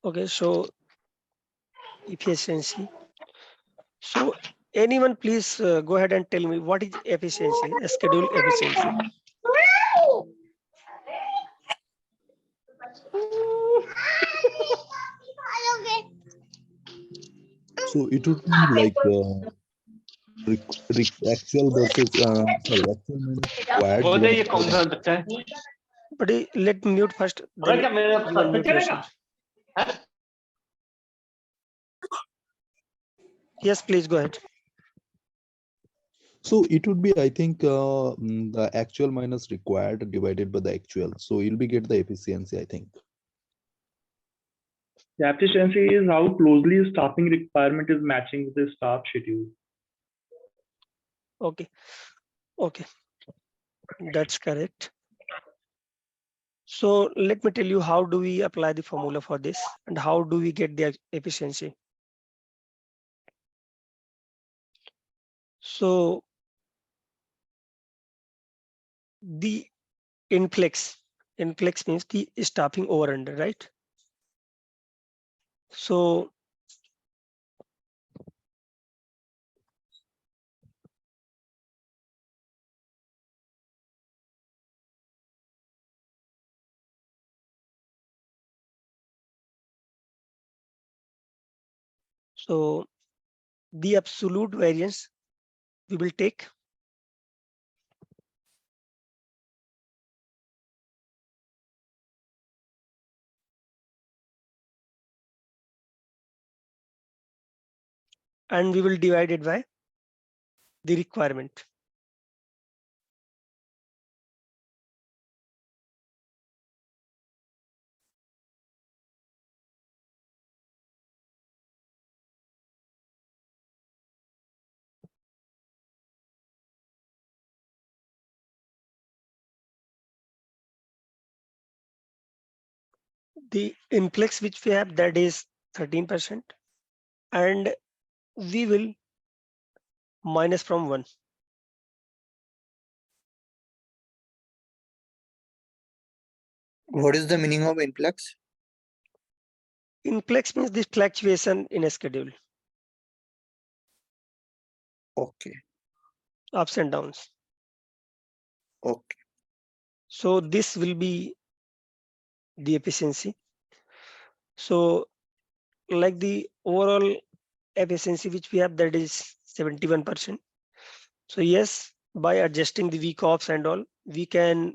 Okay, so efficiency. So anyone please go ahead and tell me what is efficiency, schedule efficiency. So it would be like actual versus sorry, actual minus required बोलते ये divided by कौन the सा actual. बच्चा है? But let me mute first, और then क्या मेरे you sir पे unmute चढ़ेगा? yourself. हैं? Yes, please go ahead. So it would be, I think, the actual minus required divided by the actual. So you'll be get the efficiency, I think. The efficiency is how closely staffing requirement is matching with the staff schedule. Okay, okay, that's correct. So let me tell you how do we apply the formula for this and how do we get the efficiency. So the inflex means the staffing over under, right? So the absolute variance we will take and we will divide it by the requirement. The inflex which we have, that is 13%, and we will minus from 1. What is the meaning of influx? Inflex means the fluctuation in a schedule, Okay. ups and downs. Okay. So this will be the efficiency. So like the overall efficiency which we have, that is 71%. So yes, by adjusting the week offs and all, we can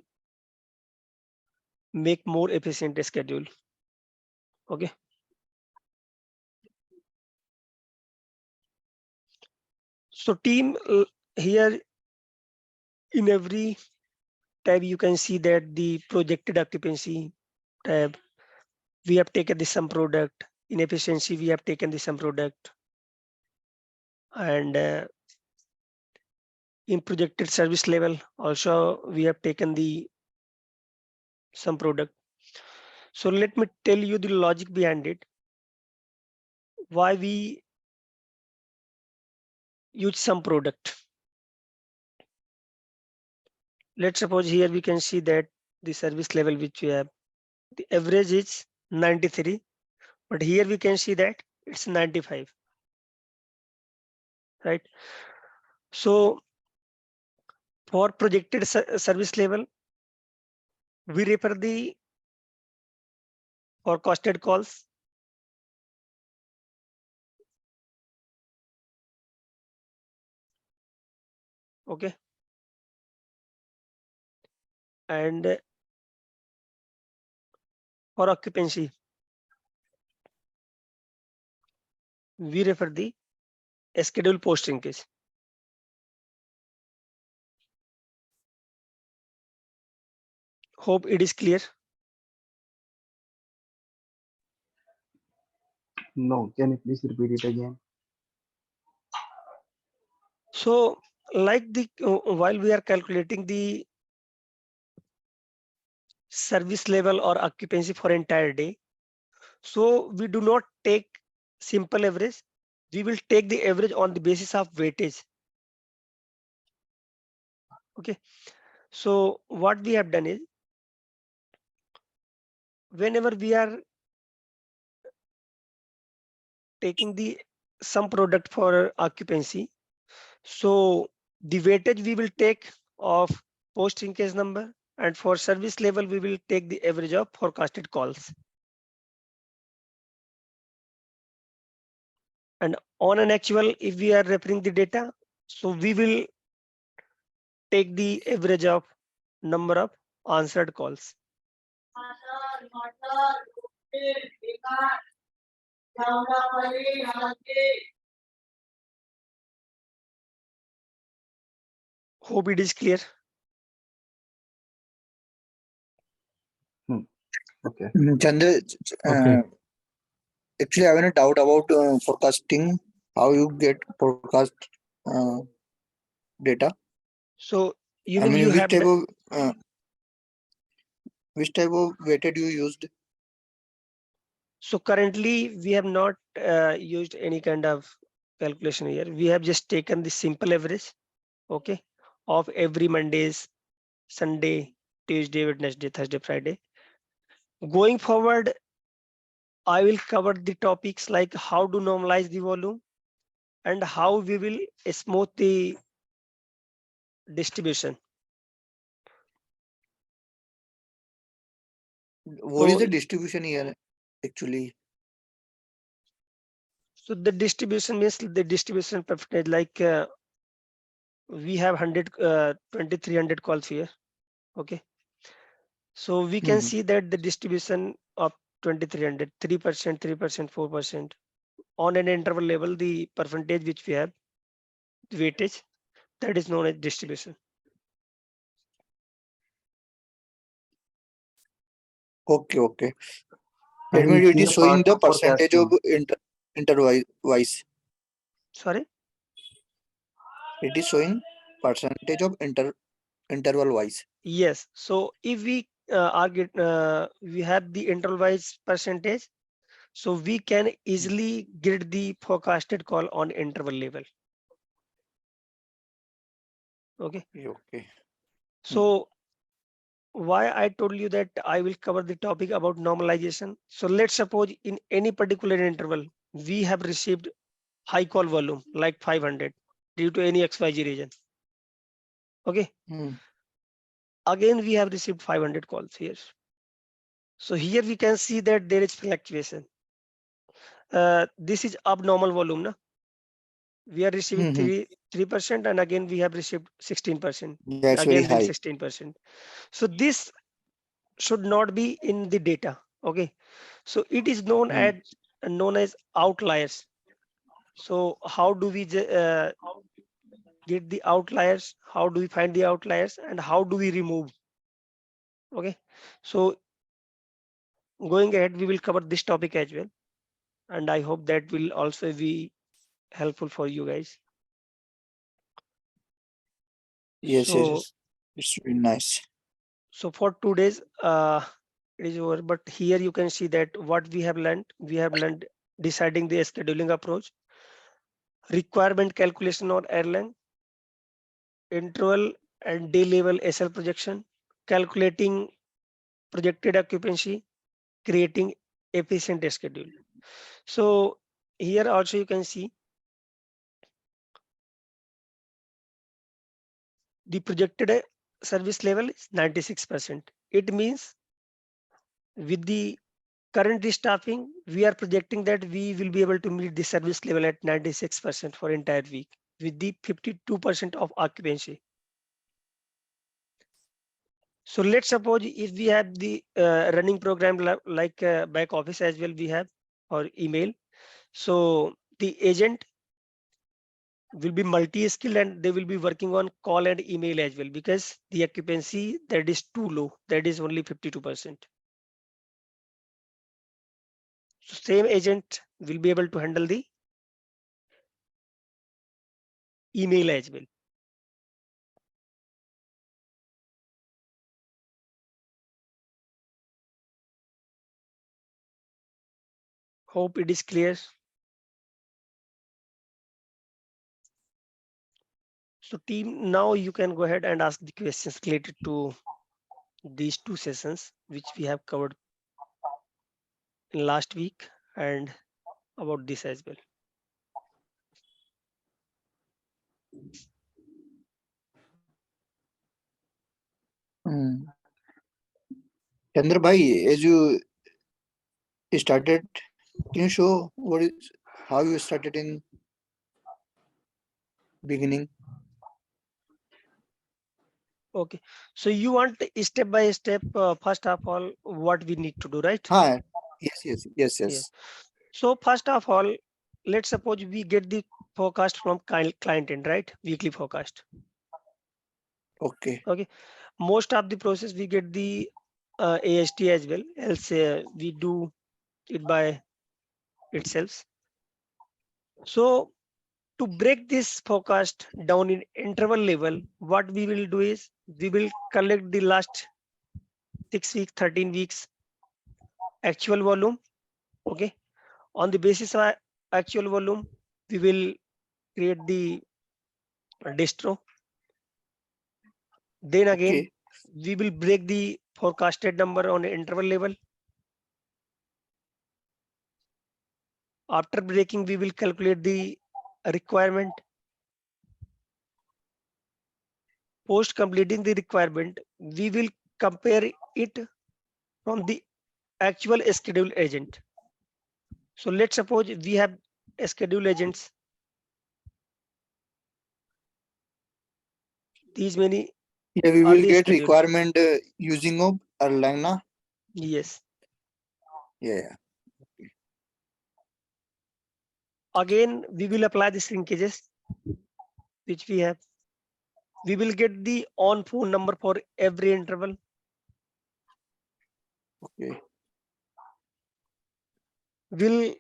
make more efficient schedule. Okay. So team, here in every tab you can see that the projected occupancy tab, we have taken the sum product. In efficiency we have taken the sum product, and in projected service level also we have taken the sum product. So let me tell you the logic behind it, why we use sum product. Let's suppose here we can see that the service level which we have, the average is 93, but here we can see that it's 95, right? So for projected service level, we refer the or costed calls. Okay. And for occupancy, we refer the schedule posting case. Hope it is clear. No, can you please repeat it again? So like the while we are calculating the service level or occupancy for entire day, so we do not take simple average, we will take the average on the basis of weightage. Okay, so what we have done is, whenever we are taking the some product for occupancy. So the weightage we will take of post linkage number, and for service level we will take the average of forecasted calls. And on an actual, if we are referring the data, so we will take the average of number of answered calls. Hope it is clear. Okay. Chandra, Okay. actually, I have a doubt about forecasting. How you get forecast uh, data? So you I mean mean, you have the, which type of weighted you used? so currently we have not used any kind of calculation here. We have just taken the simple average, okay, of every Mondays, Sunday, Tuesday, Wednesday, Thursday, Friday. Going forward, I will cover the topics like how to normalize the volume and how we will smooth the distribution. What is So, the distribution here actually? so the distribution means the distribution percentage, like we have 100, 2300 calls here. Okay. So we can Mhm. see that the distribution of 2300, 3%, 3%, 4%. On an interval level, the percentage which we have, the weightage, that is known as distribution. Okay, okay. That And means we it see is the showing part the of percentage of forecasting. interwise. Sorry. It is showing percentage of interval wise. Yes. So if we we have the interval wise percentage, so we can easily get the forecasted call on interval level. Okay. Okay. So why I told you that I will cover the topic about normalization. So let's suppose in any particular interval, we have received high call volume like 500 due to any XYZ reason. Okay. Hmm. Again, we have received 500 calls here. So here we can see that there is fluctuation. This is abnormal volume. Na? We are receiving Mhm. 3%, and again we have received 16%. Yeah, it's very Again, then high. 16%. So this should not be in the data. Okay. So it is Hmm. known as outliers. So how do we get the outliers? How do we find the outliers, and how do we remove? Okay. So going ahead, we will cover this topic as well, and I hope that will also be helpful for you guys. Yes, yes, So yes. It's very nice. so for today's it is over, but here you can see that what we have learned. We have learned deciding the scheduling approach, requirement calculation or Erlang, interval and day level SL projection, calculating projected occupancy, creating efficient schedule. So here also you can see the projected service level is 96%. It means with the current staffing, we are projecting that we will be able to meet the service level at 96% for entire week with the 52% of occupancy. So let's suppose if we have the running program like back office as well, we have or email. So the agent will be multi-skilled and they will be working on call and email as well, because the occupancy that is too low, that is only 52%. So same agent will be able to handle the email as well. Hope it is clear. So team, now you can go ahead and ask the questions related to these two sessions, which we have covered in last week. And about this as well. Hmm. Chandra bhai, as you started, can you show how you started in beginning? Okay, so you want step by step, first of all, what we need to do, right? Hi. Yes. Yes. So first of all, let's suppose we get the forecast from client end, right? Weekly forecast. Okay. Okay. Most of the process we get the AST as well. Else we do it by itself. So to break this forecast down in interval level, what we will do is we will collect the last 6 weeks, 13 weeks actual volume. Okay. On the basis of actual volume, we will create the distro. Then again, Okay. we will break the forecasted number on interval level. After breaking, we will calculate the requirement. Post completing the requirement, we will compare it from the actual schedule agent. So let's suppose we have schedule agents, these many Yeah, we are will the get schedule. requirement using of Erlang na? Yes. Yeah. Again, we will apply the linkages which we have. We will get the on phone number for every interval. Okay. We'll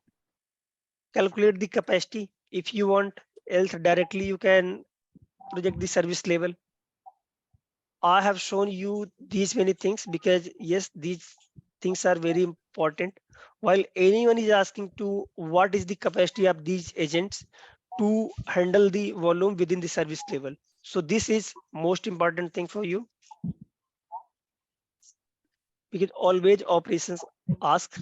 calculate the capacity if you want, else directly you can project the service level. I have shown you these many things because yes, these things are very important. While anyone is asking to what is the capacity of these agents to handle the volume within the service level. So this is most important thing for you because always operations ask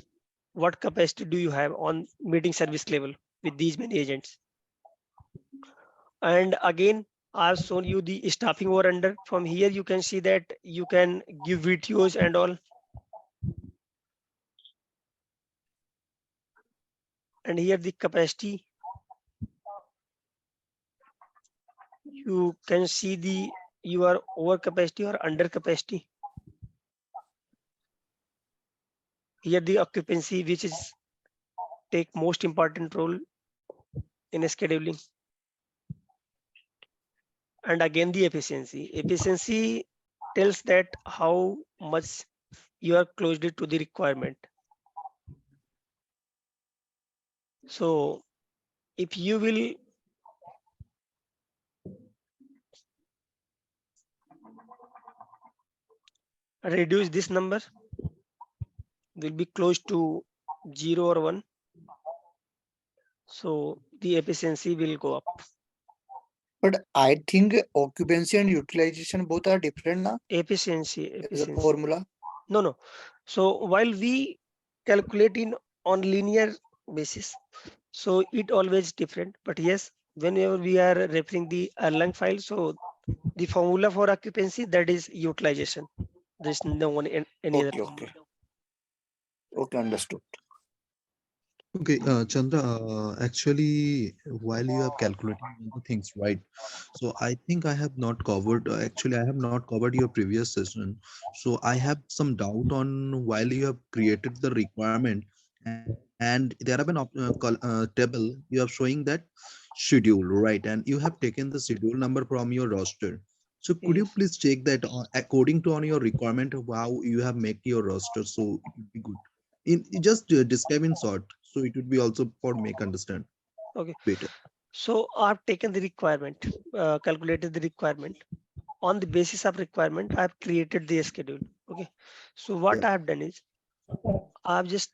what capacity do you have on meeting service level with these many agents. And again, I've shown you the staffing over under. From here, you can see that you can give VTOs and all. And here the capacity, you can see the you are over capacity or under capacity. Here the occupancy, which is take most important role in scheduling. And again the efficiency. Efficiency tells that how much you are closely to the requirement. So if you will reduce this number, will be close to 0 or 1. So the efficiency will go up. But I think occupancy and utilization both are different na as a Efficiency. formula. No. So while we calculate in on linear basis, so it always different. But yes, whenever we are referring the Erlang file, so the formula for occupancy that is utilization. There's no one in any other Okay. formula. Okay. Understood. Okay, Chandra, actually, while you are calculating all the things, right? So I think I have not covered, actually, I have not covered your previous session. So I have some doubt on while you have created the requirement and there have an table, you are showing that schedule, right? And you have taken the schedule number from your roster. So could you Yes. please check that according to on your requirement of how you have make your roster? So it would be good. Just describe in short, so it would be also for make understand Okay. better. So I've taken the requirement, calculated the requirement. On the basis of requirement, I've created the schedule. Okay. So Yeah. what I have done is I've just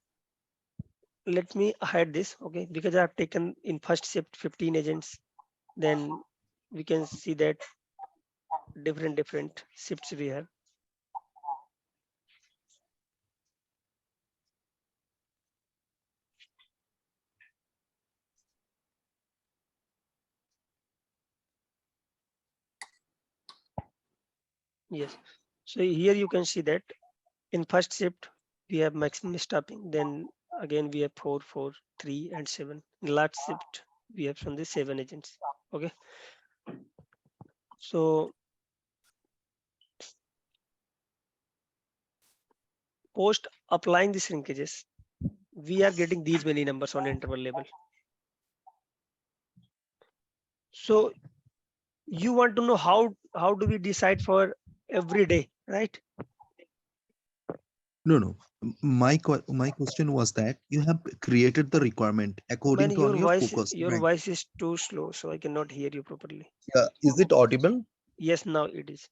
let me hide this. Okay, because I've taken in first shift 15 agents. Then we can see that different shifts we have. Yes. So here you can see that in first shift we have maximum staffing. Then again we have 4, 4, 3, and 7. In last shift we have from the 7 agents. Okay. So post applying the shrinkages, we are getting these many numbers on interval level. So you want to know how do we decide for every day, right? No, no. My question was that you have created the requirement Man, according to on your focus, your right? voice is too slow, so I cannot hear you properly. Yeah. Is it audible? Yes, now it is.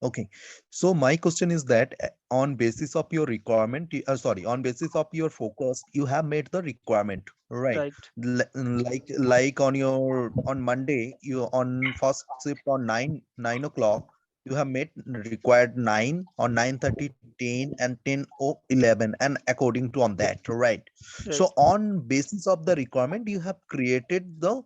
Okay. So my question is that on basis of your requirement, sorry, on basis of your focus, you have made the requirement, right? Right, Like on your on Monday, you on first shift on 9 o'clock, you have made required 9 or 9:30, 10, and 10 or 11, and according to on that, right? right, So on basis of the requirement, you have created the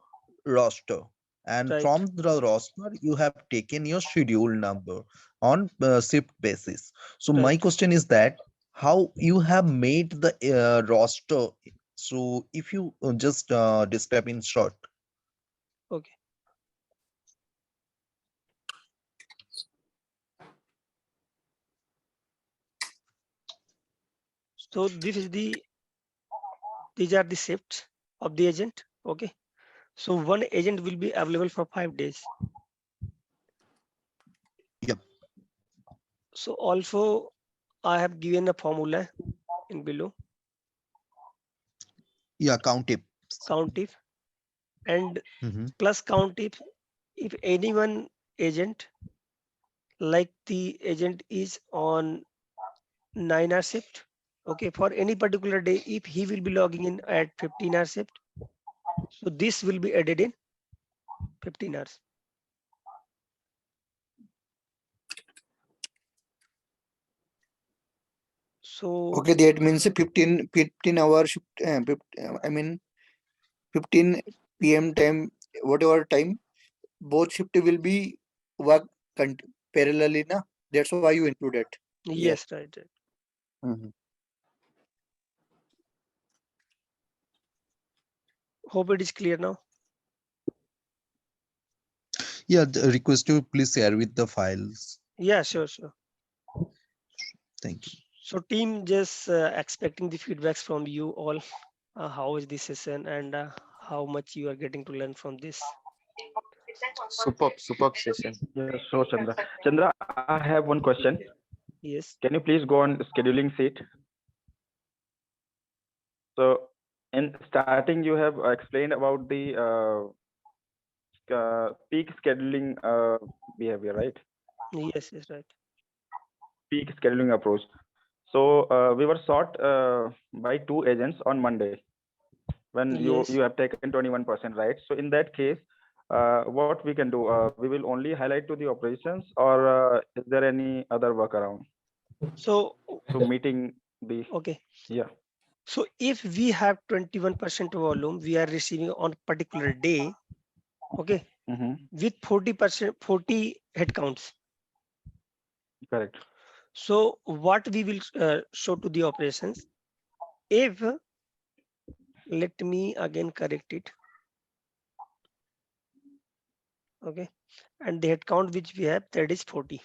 roster, and right. from the roster, you have taken your schedule number on shift basis. So my Right. question is that how you have made the roster. So if you just describe in short. Okay. So these are the shifts of the agent. Okay. So one agent will be available for 5 days. Yep. So also I have given a formula in below, Yeah, count it. count if and Hmm. plus count if anyone agent, like the agent is on 9-hour shift. Okay, for any particular day, if he will be logging in at 15-hour shift, so this will be added in 15 hours. So Okay, that means 15 hour shift. I mean 15 p.m. time, whatever time, both shift will be work parallelly, na? That's why you include it. Yeah. yes, right, right. Mhm. Hope it is clear now. Yeah, the request you please share with the files. Yeah, sure, sure. Thank you. So team, just expecting the feedbacks from you all. How is this session and how much you are getting to learn from this? Superb session. Yes, so Chandra. Chandra, I have one question. Yes, Can you please go on scheduling sheet? So in starting, you have explained about the peak scheduling behavior, right? yes, yes, right. Peak scheduling approach. So we were sought by 2 agents on Monday when you Yes. have taken 21%, right? So in that case, what we can do, we will only highlight to the operations, or is there any other workaround So to meeting the okay. yeah? So if we have 21% volume, we are receiving on particular day, okay, Mm-hmm. with 40%, 40 headcounts. Correct. So what we will show to the operations, if let me again correct it, okay, and the headcount which we have, that is 40.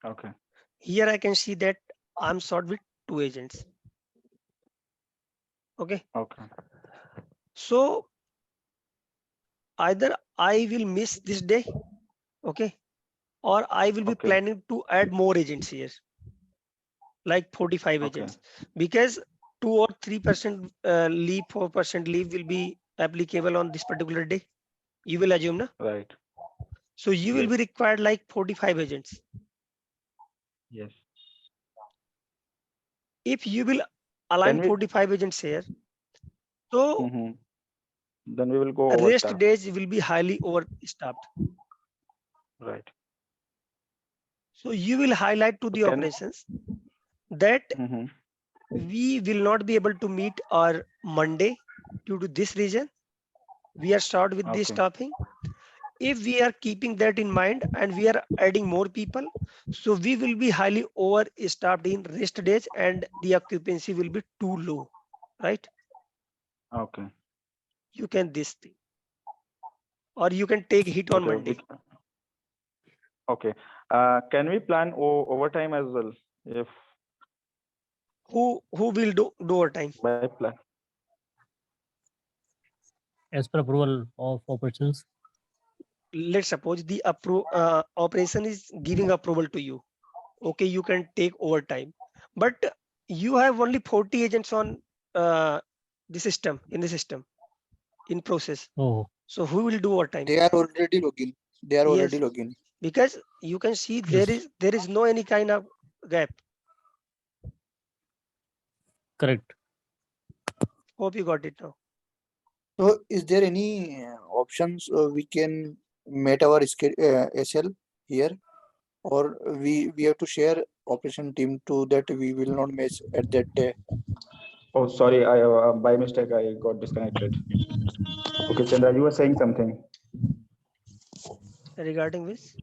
Okay. Here I can see that I'm short with 2 agents. Okay, Okay. so either I will miss this day, okay, or I will be Okay. planning to add more agents here, like 45 Okay. agents, because 2 or 3% leave, 4% leave will be applicable on this particular day. You will assume, na? Right. So you will Yes. be required like 45 agents. Yes. If you will Can align we? 45 agents here, so Mm-hmm. Then we will go rest overstaff. days will be highly overstaffed. Right. So you will highlight to So the can. operations that Mm-hmm. we will not be able to meet our Monday due to this reason. We are start with this Okay. staffing. if we are keeping that in mind and we are adding more people, so we will be highly overstaffed in rest days and the occupancy will be too low, right? Okay. You can this thing, or you can take hit on Okay. Monday. Okay. Can we plan overtime as well? If Who will do overtime? by plan. as per approval of operations. Let's suppose the operation is giving approval to you. Okay, you can take overtime, but you have only 40 agents on the system in process. Oh, So who will do overtime? They are already login. They are already Yes, login. because you can see yes, there is no any kind of gap. correct. Hope you got it now. So is there any options we can meet our SL here, or we have to share operation team to that we will not match at that day? Oh, sorry. I by mistake I got disconnected. Okay, Chandra, you were saying something Regarding this,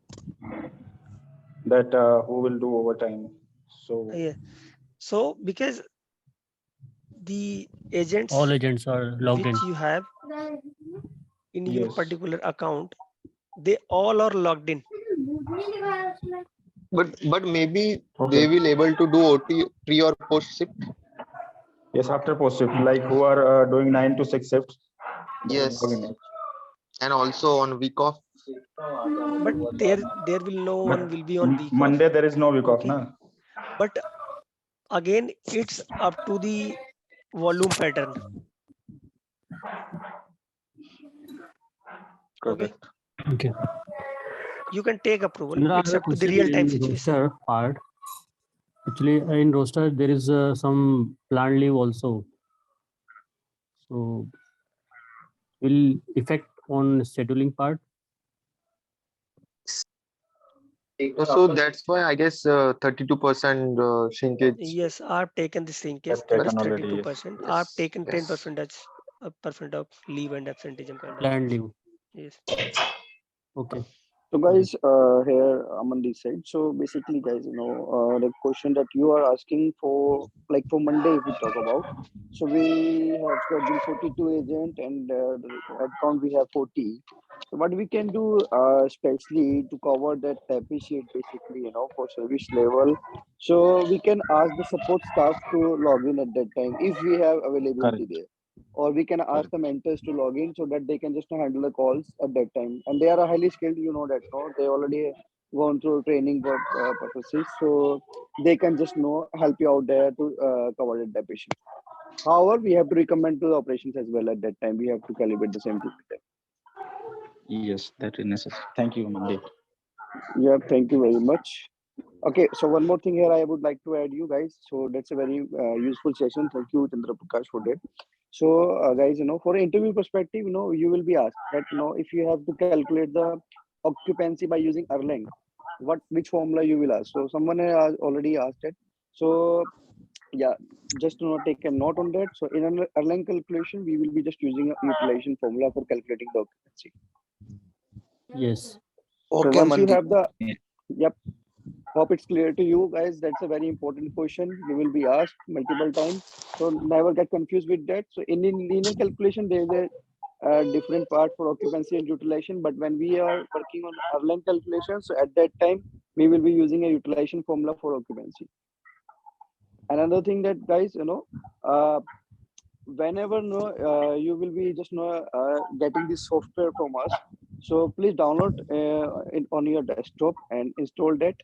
that who will do overtime. So yeah. So because the All agents agents are logged in. which you have in your yes. particular account, they all are logged in. But maybe Okay. they will able to do OT pre or post shift. Yes, after post shift, like who are doing 9 to 6 shifts, they will Yes, log in. and also on week off. But there will no But one will be on week off. Monday there is no week off, Okay, na? but again it's up to the volume pattern. Okay, Correct. Okay. you can take approval. Chandra, I It's have a up to the question real time in situation. roster part. Actually, in roster there is some planned leave also. So will affect on scheduling part. So that's why I guess 32% shrinkage. Yes, I've taken the shrinkage, I've that is taken already. Yes. 32%. I've Yes, taken yes. 10% as a percent of leave and absenteeism kind of. Planned leave. Yes. Okay. So guys, here I'm on this side. So basically, guys, the question that you are asking for, like for Monday, if we talk about, so we have scheduled 42 agent and the head count we have 40. So what we can do, especially to cover that sheet, basically, for service level, so we can ask the support staff to log in at that time if we have availability Correct. there, or we can ask Correct. the mentors to log in so that they can just handle the calls at that time, and they are highly skilled, that no, they already gone through training purposes, so they can just help you out there to cover that patient. However, we have to recommend to the operations as well at that time. We have to calibrate the same thing with them. Yes, that is necessary. Thank you, Mandeep. Yeah, thank you very much. Okay, so one more thing here I would like to add you guys. So that's a very useful session. Thank you, Chandra Prakash, for that. So, guys, for interview perspective, you will be asked that, if you have to calculate the occupancy by using Erlang, which formula you will ask. So someone has already asked it. So yeah, just to take a note on that. So in an Erlang calculation, we will be just using a utilization formula for calculating the occupancy. Yes. So Okay, once you Mandeep. have the, yep, hope it's clear to you guys. That's a very important question. You will be asked multiple times. So never get confused with that. So in linear calculation, there is a different part for occupancy and utilization. But when we are working on Erlang calculation, so at that time, we will be using a utilization formula for occupancy. Another thing that guys, uh, whenever you will be just getting this software from us, so please download it on your desktop and install that.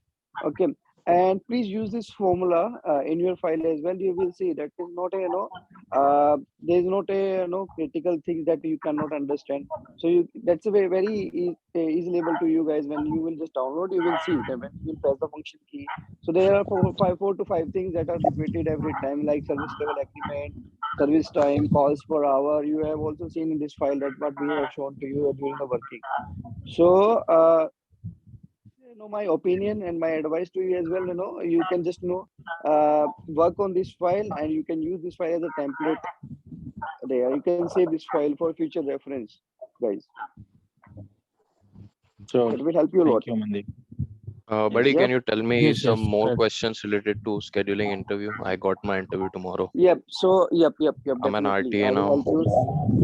Okay, and please use this formula in your file as well. You will see that is not a there is not a critical things that you cannot understand. So that's a very easily able to you guys. When you will just download, you will see that when you will press the function key, so there are four to five things that are repeated every time, like service level agreement, service time, calls per hour. You have also seen in this file that what we have shown to you during the working. So, my opinion and my advice to you as well, you can just, work on this file and you can use this file as a template there. You can save this file for future reference, guys. Sure. That will help you a lot. Thank you, Mandeep. Buddy, Yep. can you tell me Yes, some yes. more Right. questions related to scheduling interview? I got my interview tomorrow. Yep. So yep. I'm an Definitely, I RTA will now. help you.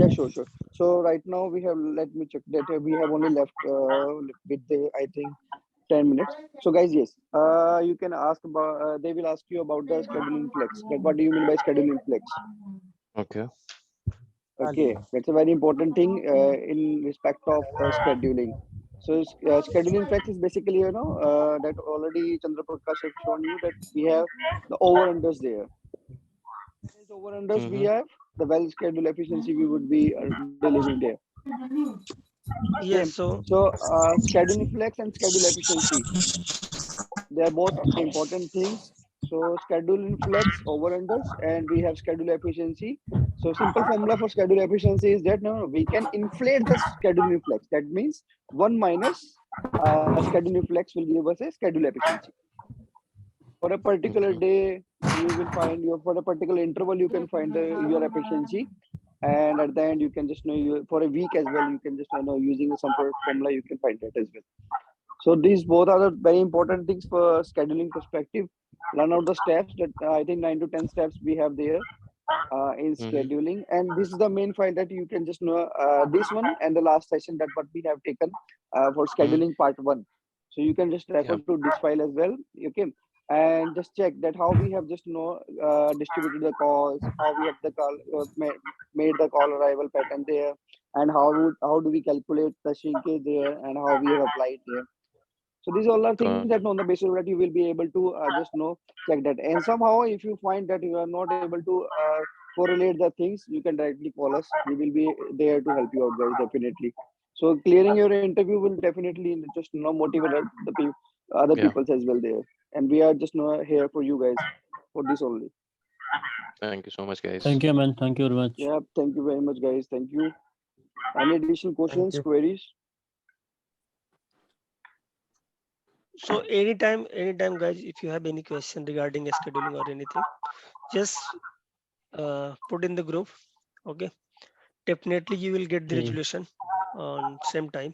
Yeah, sure. So right now we have. Let me check that we have only left with the, I think, 10 minutes. So guys, yes, you can ask about. They will ask you about the scheduling flex. That what do you mean by scheduling flex? Okay. Okay, that's a very important thing in respect of scheduling. So scheduling flex is basically, that already Chandra Prakash have shown you that we have the over unders there. As over unders we Mm-hmm. have the well scheduled efficiency we would be delivering there. Okay, Yes. So so scheduling flex and schedule efficiency, they are both important things. So scheduling flex over unders, and we have schedule efficiency. So simple formula for schedule efficiency is that no, we can inflate the scheduling flex. That means one minus scheduling flex will give us a schedule efficiency. For a particular Mm-hmm. day, you will find your for a particular interval you can find your efficiency, and at the end you can just know you for a week as well. You can just know using some sort of formula you can find that as well. So these both are the very important things for scheduling perspective. Learn out the steps that I think 9 to 10 steps we have there in Mm-hmm. scheduling, and this is the main file that you can just know this one and the last session that what we have taken for Mm-hmm. scheduling part 1. So you can just refer Yeah. to this file as well. Okay, and just check that how we have just distributed the calls, how we have the call made the call arrival pattern there, and how do we calculate the shrinkage there, and how we have applied there. So these all are things that on the basis of that you will be able to just know check that. And somehow if you find that you are not able to correlate the things, you can directly call us. We will be there to help you out, guys, definitely. So clearing your interview will definitely just motivate the other Yeah. peoples as well there. And we are just here for you guys for this only. Thank you so much, guys. Thank you, man. Thank you very much. Yeah, thank you very much, guys. Thank you. Any additional questions, you. queries? so anytime, guys, if you have any question regarding scheduling or anything, just put in the group. Okay. Definitely you will get the Hmm. resolution on same time.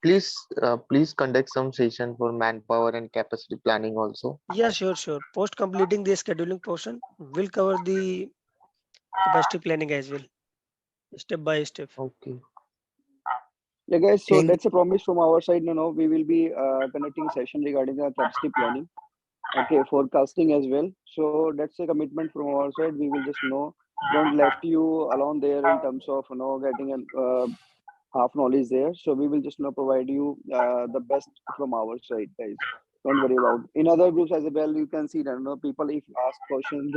Please conduct some session for manpower and capacity planning also. Yeah, sure. Post completing the scheduling portion, we'll cover the capacity planning as well, step by step. Okay. Yeah, guys. So Thank that's a promise from our side. We will be conducting a session regarding the capacity planning. Okay, forecasting as well. So that's a commitment from our side. We will just don't left you alone there in terms of getting a half knowledge there. So we will just provide you the best from our side, guys. Don't worry about. In other groups as well, you can see that people if ask questions,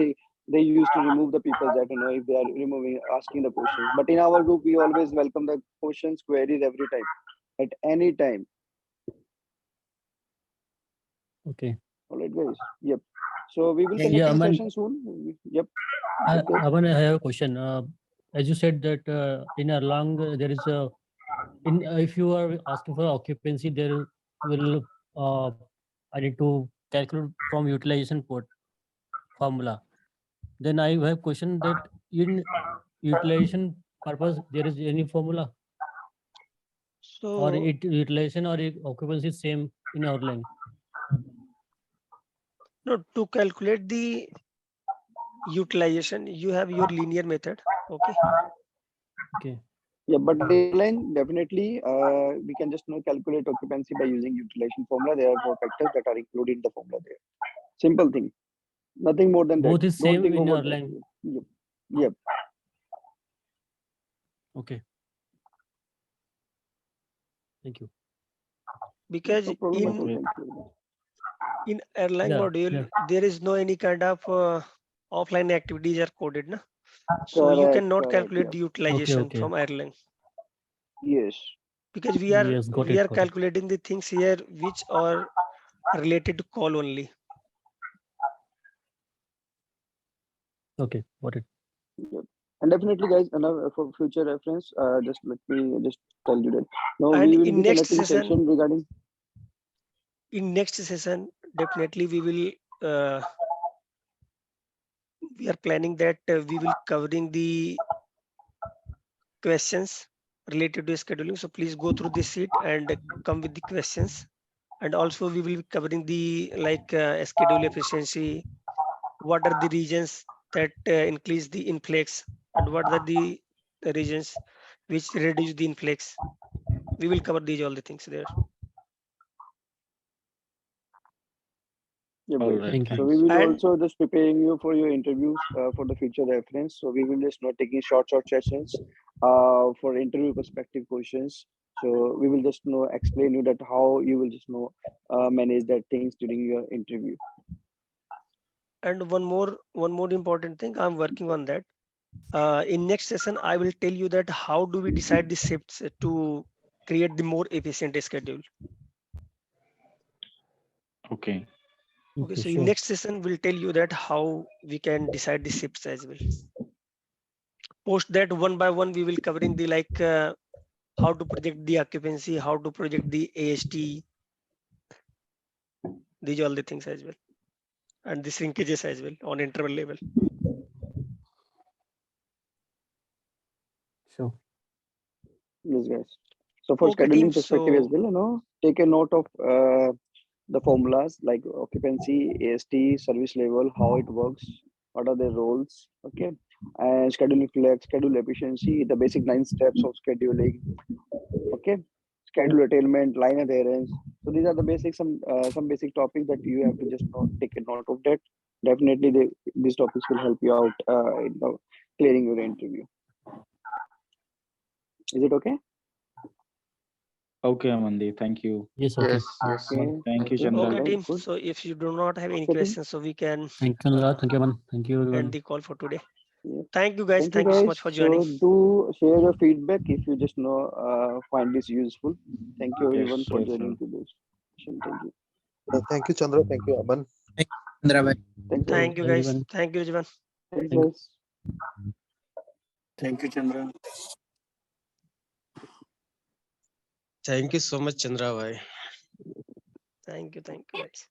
they used to remove the people that if they are removing asking the questions. But in our group, we always welcome the questions, queries every time, at any time. Okay. All right, guys. Yep. So we will thank Yeah, conducting man. session soon. Yep. Okay. Aman, I have a question. As you said that in Erlang there is a if you are asking for occupancy, there will I need to calculate from utilization port formula. Then I have question that in utilization purpose there is any formula or So it utilization or occupancy is same in Erlang. no, to calculate the utilization, you have your linear method. Okay. Okay. Yeah, but in line definitely we can just calculate occupancy by using utilization formula. There are 4 factors that are included in the formula there. Simple thing. Nothing more than that. Both is Don't same think in over that. Erlang. Yep. Yep. Okay. Thank you. Because No problem at all. Okay. Thank you. in Erlang Yeah. module, there is no any kind of offline activities are coded, na? So you Correct. cannot Correct. calculate Yep. the Okay. utilization Okay. from Erlang Yes. because Yes. Got we it. are Got it. calculating the things here which are related to call only. Okay. Got it. Yep. And definitely, guys, for future reference, just let me just tell you that. No, And we will be conducting session regarding. in next session, definitely we are planning that we will covering the questions related to scheduling. So please go through this sheet and come with the questions. And also we will be covering the schedule efficiency. What are the regions that increase the influx, and what are the regions which reduce the influx? We will cover these all the things there. Yeah, All great. right, Thank you. So we thanks. will And also just preparing you for your interviews for the future reference. So we will just taking short sessions for interview perspective questions. So we will just explain you that how you will just manage that things during your interview. and one more important thing, I'm working on that. In next session, I will tell you that how do we decide the shifts to create the more efficient schedule. Okay. Okay, Okay, so in sure. next session, we'll tell you that how we can decide the shifts as well. Post that, one by one, we will covering the how to project the occupancy, how to project the AST, these all the things as well, and the shrinkages as well on interval level. Sure. Yes, guys. So for Okay, team. scheduling perspective as So well, take a note of the formulas like occupancy, AST, service level, how it works, what are the roles, okay, and scheduling flex, schedule efficiency, the basic 9 steps of scheduling, okay, schedule attainment, line adherence. So these are the basic some basic topics that you have to just take a note of that. Definitely, these topics will help you out in clearing your interview. Is it okay? Okay, Amandi. Thank you. Yes, okay. Yes, yes. Okay. Thank you, Okay. Chandra. All okay, right. team. Good. So if you do not have any Okay, team. questions, so we can Thank you, Anurag. Thank you, man. Thank you, end everyone. the call for today. Yeah. Thank you, guys. Thank you, Thank you so much guys. for joining. So do share your feedback if you just find this useful. Thank you Yes, everyone for sure, joining sure. to this session. Thank you. Thank you, Chandra. Thank you, Aman. Chandra bhai. Thanks, guys. Thank you, guys. Everyone. Thank you, Rijwan. Thanks, Thank guys. Thank you, Chandra. Thank you so much, Chandra bhai. Thank you, guys.